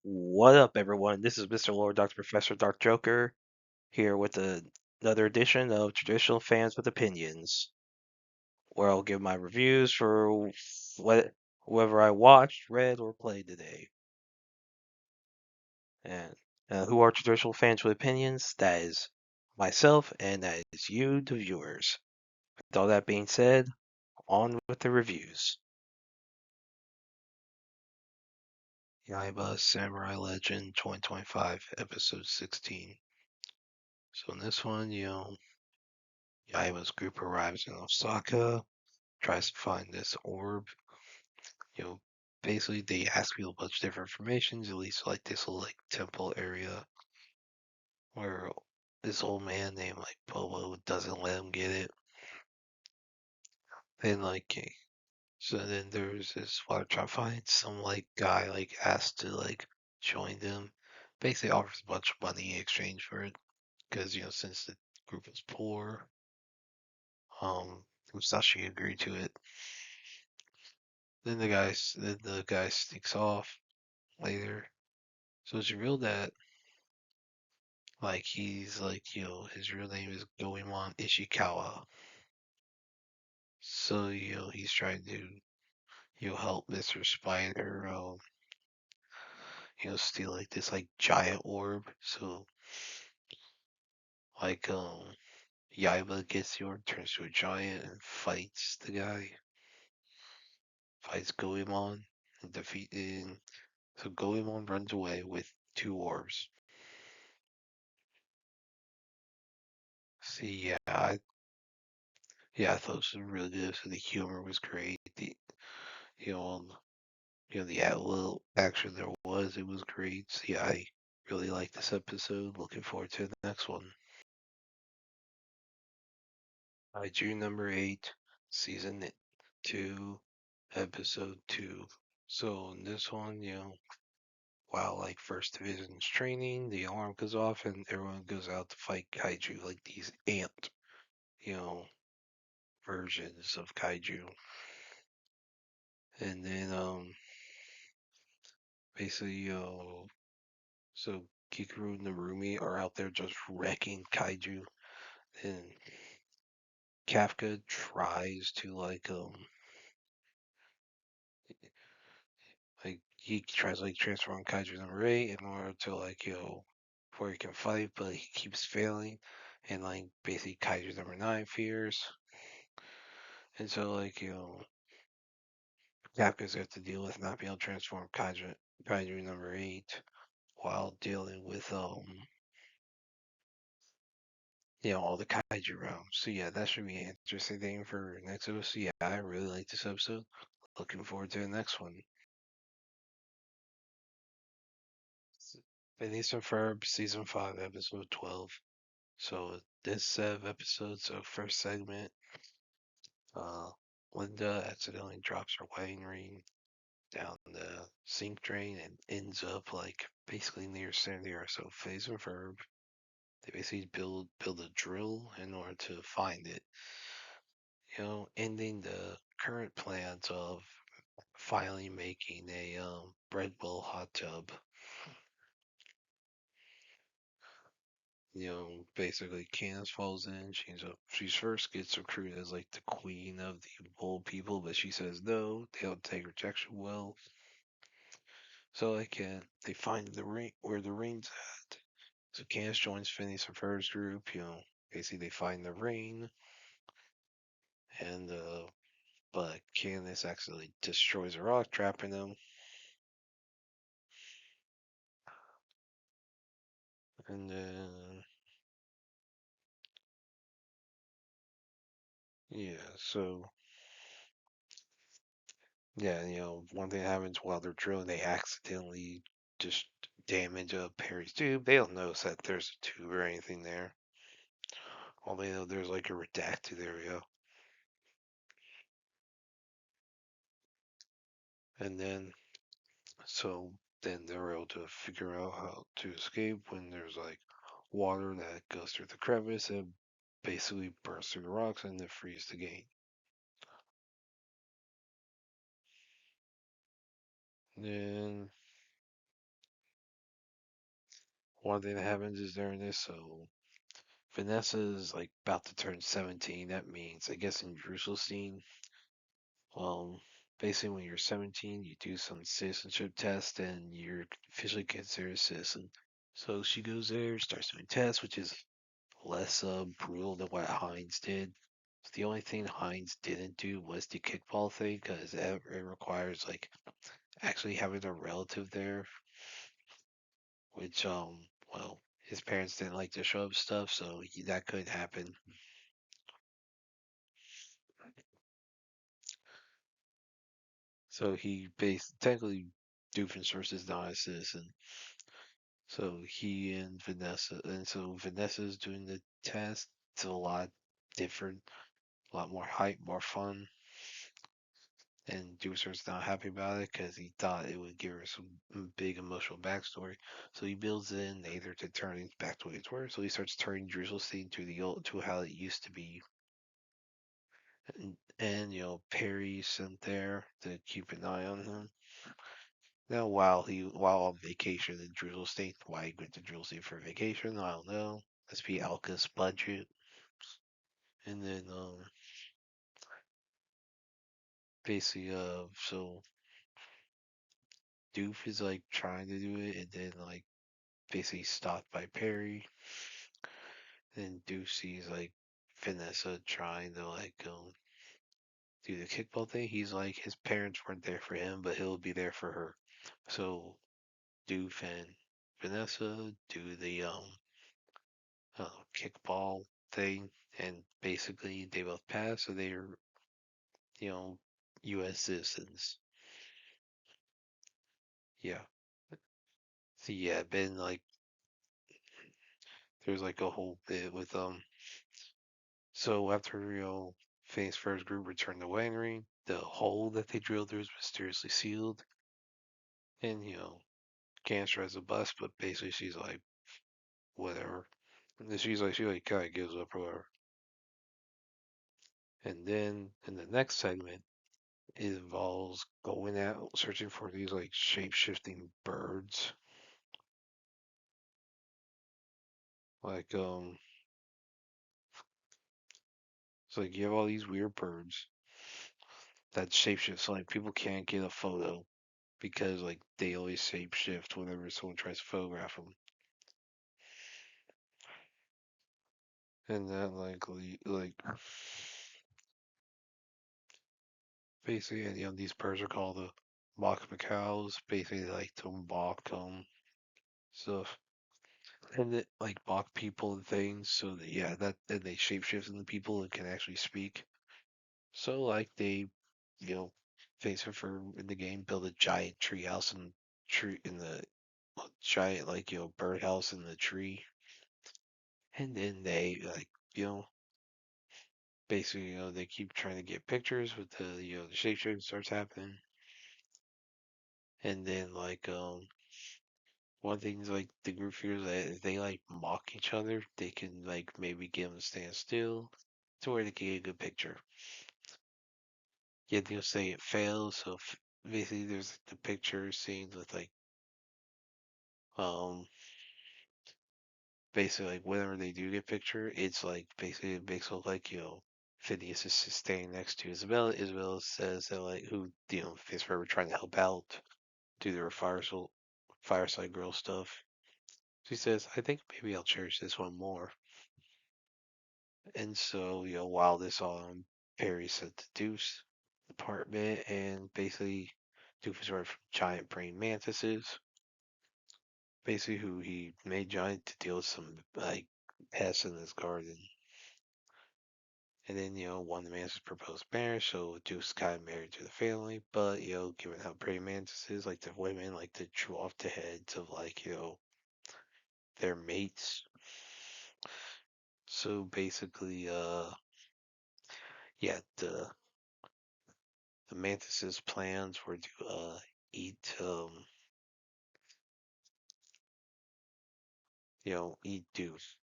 What up, everyone? This is Mr. Lord, Dr. Professor, Dark Joker, here with another edition of Traditional Fans with Opinions, where I'll give my reviews for whoever I watched, read, or played today. And who are Traditional Fans with Opinions? That is myself, and that is you, the viewers. With all that being said, on with the reviews. Yaiba Samurai Legend 2025, Episode 16. So in this one, Yaiba's group arrives in Osaka, tries to find this orb. You know, basically they ask people a bunch of different informations, at least like this little like temple area where this old man named like Bobo doesn't let him get it. Then so then there's this while they're trying to find some like guy like asked to like join them. Basically offers a bunch of money in exchange for it. Because since the group is poor, Musashi agreed to it. Then the guy sneaks off later. So it's revealed that he's his real name is Goemon Ishikawa. So he's trying to help Mr. Spider steal like this like giant orb. So like Yaiba gets the orb, turns to a giant and fights the guy. Fights Goemon and defeating. So Goemon runs away with two orbs. See, I thought it was really good. So the humor was great. You know, the little action there was, it was great. So yeah, I really like this episode. Looking forward to the next one. Kaiju number 8, season 2, episode 2. So in this one, while like First Division's training, the alarm goes off and everyone goes out to fight Kaiju, like these ant, you know, versions of Kaiju. And then basically so Kikuru and Narumi are out there just wrecking Kaiju, and Kafka tries to he tries to transform Kaiju number 8 in order to before he can fight, but he keeps failing, and basically Kaiju number 9 fears, and so Kafka's got to deal with not being able to transform Kaiju number 8 while dealing with all the kaiju realms. So yeah, that should be an interesting thing for next episode. So yeah, I really like this episode. Looking forward to the next one. Phineas Ferb, season 5, episode 12. So this set of episodes, so first segment, uh, Linda accidentally drops her wedding ring down the sink drain and ends up basically near Sandia. So Phineas and Ferb, they basically build a drill in order to find it. Ending the current plans of finally making a Breadwell hot tub. Basically Candace falls in. She first gets recruited as like the queen of the old people, but she says no, they don't take rejection well. So they find the ring where the ring's at. So Candace joins Phineas and Ferb's group. Basically they find the ring, and but Candace actually destroys a rock, trapping them. And then yeah, so yeah, one thing that happens while they're drilling, they accidentally just damage a Perry's tube. They don't notice that there's a tube or anything there. All they know there's like a redacted area. And then they're able to figure out how to escape when there's like water that goes through the crevice and basically bursts through the rocks and then frees the gate. Then one thing that happens is during this, so Vanessa is like about to turn 17. That means, I guess, in Jerusalem, um, basically when you're 17, you do some citizenship test and you're officially considered a citizen. So she goes there, starts doing tests, which is less brutal than what Hines did. The only thing Hines didn't do was the kickball thing because it requires like actually having a relative there, which well, his parents didn't like to show up stuff, so that could happen. So he based technically Doofenshmirtz is not a citizen. So he and Vanessa, and so Vanessa's doing the test. It's a lot different, a lot more hype, more fun. And Doofenshmirtz's not happy about it because he thought it would give her some big emotional backstory. So he builds in Aether to turn things back to what it were. So he starts turning Jerusalem to the old, to how it used to be. And Perry's sent there to keep an eye on him. Now, while on vacation in Drizzle State, why he went to Drizzle State for vacation, I don't know. Let's be Alka's budget, and then basically so Doof is like trying to do it, and then like basically stopped by Perry. Then Doof sees like Vanessa trying to like do the kickball thing. He's like his parents weren't there for him, but he'll be there for her. So Doof and Vanessa do the kickball thing, and basically they both pass, so they're you know U.S. citizens. Yeah. So yeah, been like there's like a whole bit with So after Phineas Ferb's group returned to winery, the hole that they drilled through is mysteriously sealed, and Cancer has a bus, but basically she's like whatever. And then she like kind of gives up or whatever. And then in the next segment, it involves going out searching for these like shape shifting birds. Like it's like you have all these weird birds that shapeshift. So like people can't get a photo because like they always shapeshift whenever someone tries to photograph them. And that like basically, and, these birds are called the mock macaws. Basically, they like to mock stuff. And it like mock people and things. So that, yeah, that and they shapeshift into people and can actually speak. So like they, face for in the game, build a giant tree house and tree in the giant like birdhouse in the tree, and then they like basically they keep trying to get pictures with the shape shifting starts happening, and then like one thing is like the group fears that if they like mock each other, they can like maybe get them to stand still to where they can get a good picture. Yet they'll say it fails, so basically there's like, the picture scenes with like um basically like whenever they do get picture, it's like basically it makes it look like Phineas is standing next to Isabella. Isabella says that like who Phineas Ferb trying to help out do their fireside girl stuff. She says, I think maybe I'll cherish this one more. And so, while this on Perry sent to Deuce apartment and basically Deuce is from giant praying mantises. Basically who he made giant to deal with some like pests in his garden. And then, one of the mantises proposed marriage, so Deuce got married to the family, but given how praying mantises, like the women like to chew off the heads of like, their mates. So basically, yeah, the mantis's plans were to eat eat Deuce.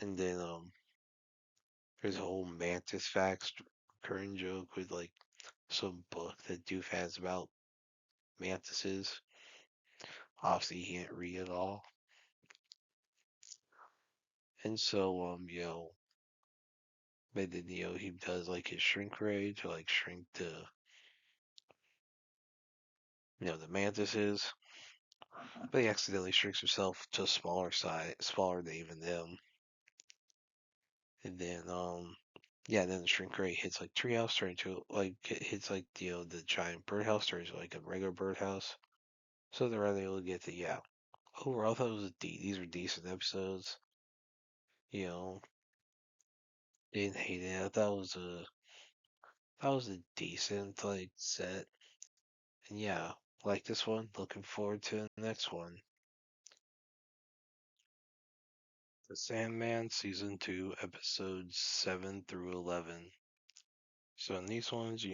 And then there's a whole mantis facts recurring joke with like some book that Doof has about mantises. Obviously he didn't read it all. And so, but then, he does like his shrink ray to like shrink the mantises. But he accidentally shrinks himself to a smaller size, smaller than even them. And then, then the shrink ray hits like treehouse, turns into like it hits like the giant birdhouse, turns into like a regular birdhouse. So they're able to get the Overall, I thought these were decent episodes. You know, didn't hate it. I thought it was a decent like set. And yeah, like this one. Looking forward to the next one. The Sandman Season 2, Episodes 7 through 11. So in these ones,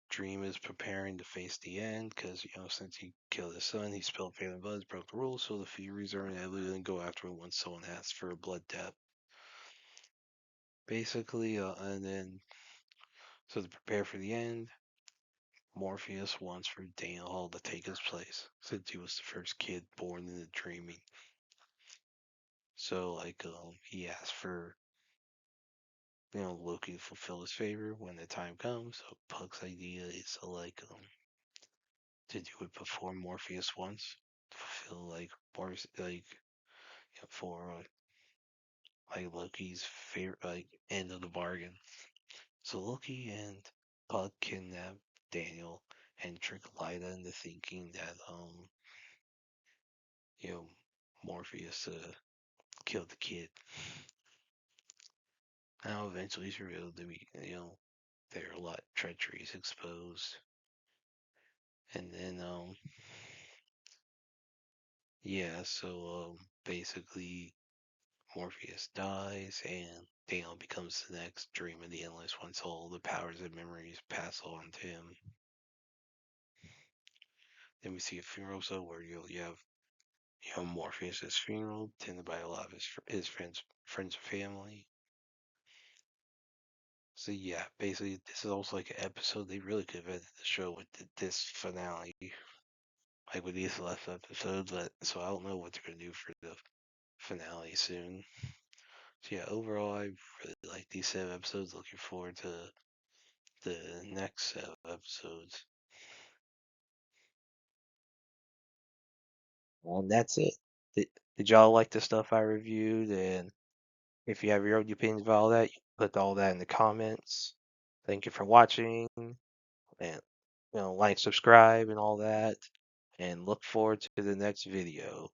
Dream is preparing to face the end because, since he killed his son, he spilled family blood, broke the rules, so the Furies are inevitably going to go after him once someone asks for a blood debt. Basically, and then, so to prepare for the end, Morpheus wants for Daniel Hall to take his place, since he was the first kid born in the dreaming. So, like, he asked for, Loki to fulfill his favor when the time comes. So, Puck's idea is to, like, to do it before Morpheus once, to fulfill, like, Morpheus, like, for, like, Loki's favorite, like, end of the bargain. So, Loki and Puck kidnap Daniel and trick Lyda into thinking that, you know, Morpheus killed the kid. Now eventually it's revealed to be, there are a lot of treacheries exposed. And then, basically Morpheus dies and Daniel becomes the next Dream of the Endless once all the powers and memories pass on to him. Then we see a funeral episode where you have Morpheus' funeral, attended by a lot of his friends and family. So yeah, basically this is also like an episode they really could have ended the show with this finale, like with these last episodes. But so I don't know what they're gonna do for the finale soon. So yeah, overall I really like these set of episodes. Looking forward to the next set of episodes. Well, that's it. Did y'all like the stuff I reviewed? And if you have your own opinions about all that, you can put all that in the comments. Thank you for watching, and like, subscribe, and all that. And look forward to the next video.